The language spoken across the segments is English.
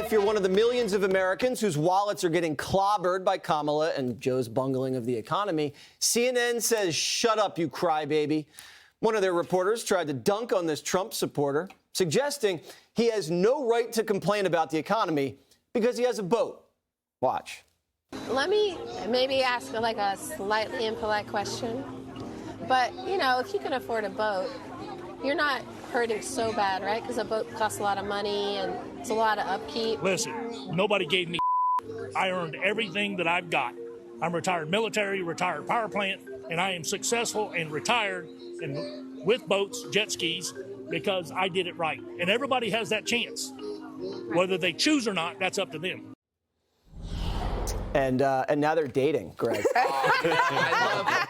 if you're one of the millions of Americans whose wallets are getting clobbered by Kamala and Joe's bungling of the economy, CNN says, shut up, you crybaby. One of their reporters tried to dunk on this Trump supporter, suggesting he has no right to complain about the economy because he has a boat. Watch. Let me maybe ask like a slightly impolite question. But, you know, if you can afford a boat, you're not hurting so bad, right? Because a boat costs a lot of money and it's a lot of upkeep. Listen, nobody gave me I earned everything that I've got. I'm retired military, retired power plant, and I am successful and retired and with boats, jet skis, because I did it right. And everybody has that chance. Whether they choose or not, that's up to them. And now they're dating, Greg.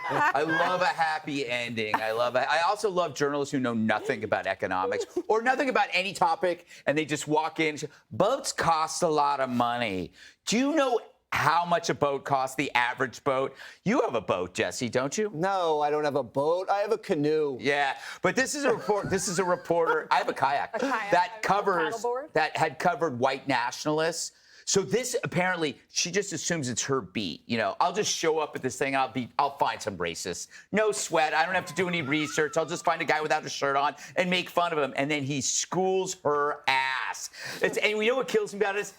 I love a happy ending. I also love journalists who know nothing about economics or nothing about any topic, and they just walk in. Boats cost a lot of money. Do you know how much a boat costs, the average boat? You have a boat, Jesse, don't you? No, I don't have a boat. I have a canoe. Yeah, but this is a report. This is a reporter. I have a kayak, that had covered white nationalists. So this apparently, she just assumes it's her beat. You know, I'll just show up at this thing. I'll find some racists. No sweat. I don't have to do any research. I'll just find a guy without a shirt on and make fun of him. And then he schools her ass. And you know what kills me about it is,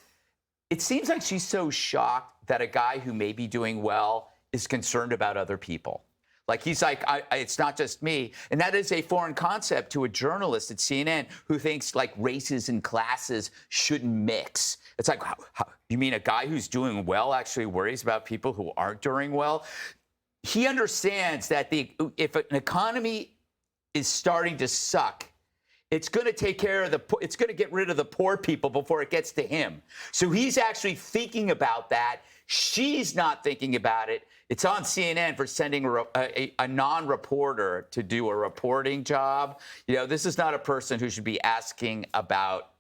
it seems like she's so shocked that a guy who may be doing well is concerned about other people. Like, he's like, it's not just me. And that is a foreign concept to a journalist at CNN who thinks, like, races and classes shouldn't mix. It's like, you mean a guy who's doing well actually worries about people who aren't doing well? He understands that if an economy is starting to suck, it's going to take care of it's going to get rid of the poor people before it gets to him. So he's actually thinking about that. She's not thinking about it. It's on CNN for sending a non-reporter to do a reporting job. You know, this is not a person who should be asking about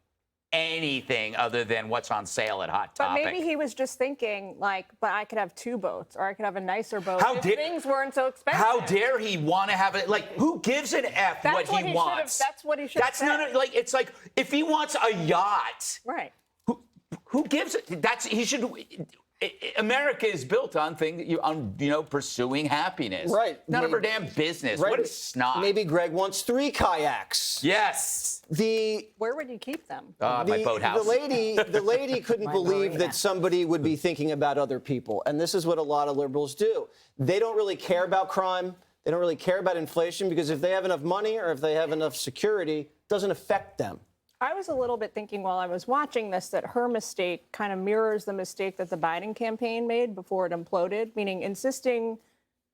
anything other than what's on sale at Hot Topic. But maybe he was just thinking, like, but I could have two boats, or I could have a nicer boat if things weren't so expensive. How dare he want to have it? Like, who gives an F what he wants? That's what he should have said. Not like, it's like, if he wants a yacht, right? Who gives it? He should. America is built on pursuing happiness. Right. None of her damn business. Right. What a snot. Maybe Greg wants 3 kayaks. Yes. Where would you keep them? My boathouse. The lady couldn't believe that somebody would be thinking about other people. And this is what a lot of liberals do. They don't really care about crime. They don't really care about inflation, because if they have enough money or if they have enough security, it doesn't affect them. I was a little bit thinking while I was watching this that her mistake kind of mirrors the mistake that the Biden campaign made before it imploded, meaning insisting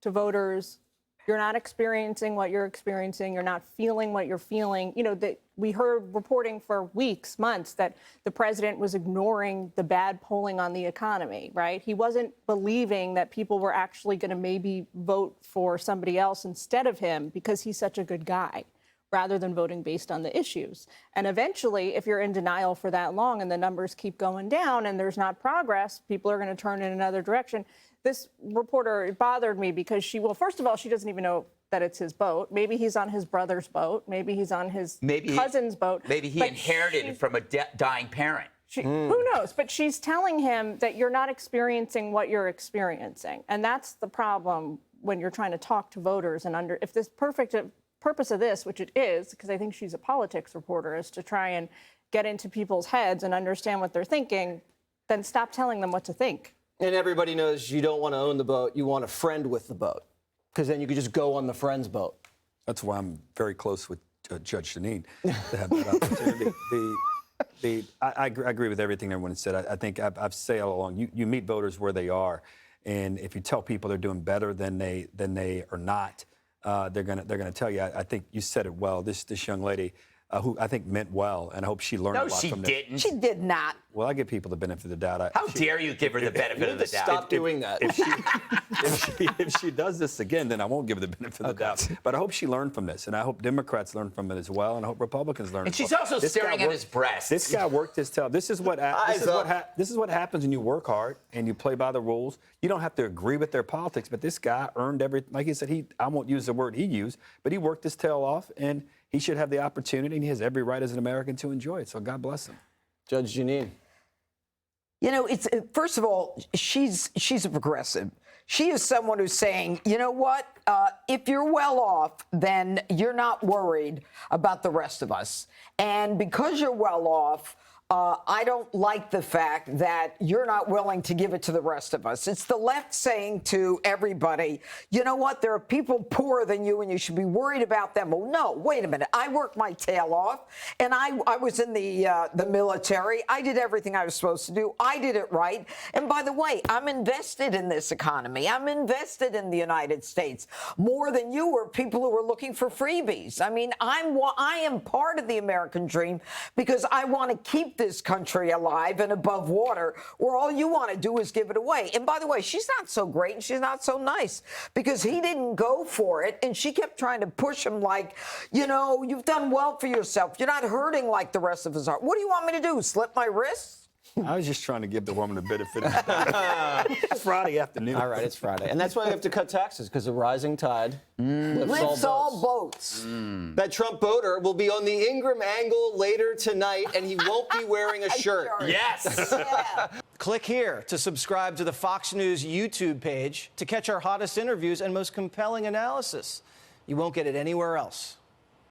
to voters, you're not experiencing what you're experiencing, you're not feeling what you're feeling. You know, that we heard reporting for weeks, months, that the president was ignoring the bad polling on the economy, right? He wasn't believing that people were actually going to maybe vote for somebody else instead of him because he's such a good guy, rather than voting based on the issues. And eventually, if you're in denial for that long and the numbers keep going down and there's not progress, people are going to turn in another direction. This reporter, it bothered me because first of all, she doesn't even know that it's his boat. Maybe he's on his brother's boat. Maybe he's on his cousin's boat. Maybe he inherited it from a dying parent. Who knows? But she's telling him that you're not experiencing what you're experiencing. And that's the problem when you're trying to talk to voters. And if this purpose of this, which it is, because I think she's a politics reporter, is to try and get into people's heads and understand what they're thinking, then stop telling them what to think. And everybody knows you don't want to own the boat. You want a friend with the boat, because then you could just go on the friend's boat. That's why I'm very close with Judge Jeanine to have that opportunity. I agree with everything everyone said. I think I've said all along, you meet voters where they are, and if you tell people they're doing better than they are not, they're gonna tell you. I think you said it well. This young lady, who I think meant well, and I hope she learned a lot from this. No, she didn't. She did not. Well, I give people the benefit of the doubt. How dare you give her the benefit of the doubt? Stop doing that. If she does this again, then I won't give her the benefit of the doubt. But I hope she learned from this, and I hope Democrats learn from it as well, and I hope Republicans learn. And she's also staring at his breast. This guy worked his tail. This is what happens when you work hard and you play by the rules. You don't have to agree with their politics, but this guy earned everything. Like he said, I won't use the word he used, but he worked his tail off, and he should have the opportunity, and he has every right as an American to enjoy it. So God bless him. Judge Jeanine. You know, it's first of all, she's a progressive. She is someone who's saying, you know what? If you're well off, then you're not worried about the rest of us. And because you're well off, I don't like the fact that you're not willing to give it to the rest of us. It's the left saying to everybody, you know what, there are people poorer than you and you should be worried about them. Well, no, wait a minute. I worked my tail off and I was in the military. I did everything I was supposed to do. I did it right. And by the way, I'm invested in this economy. I'm invested in the United States more than you were people who were looking for freebies. I mean, I am part of the American dream because I want to keep this country alive and above water, where all you want to do is give it away. And by the way, she's not so great and she's not so nice because he didn't go for it. And she kept trying to push him like, you know, you've done well for yourself. You're not hurting like the rest of us are. What do you want me to do? Slip my wrists? I was just trying to give the woman the benefit of the doubt. It's Friday afternoon. All right, it's Friday. And that's why we have to cut taxes, because the rising tide Lifts all boats. That Trump voter will be on the Ingram angle later tonight, and he won't be wearing a shirt. Yes. Yeah. Click here to subscribe to the Fox News YouTube page to catch our hottest interviews and most compelling analysis. You won't get it anywhere else.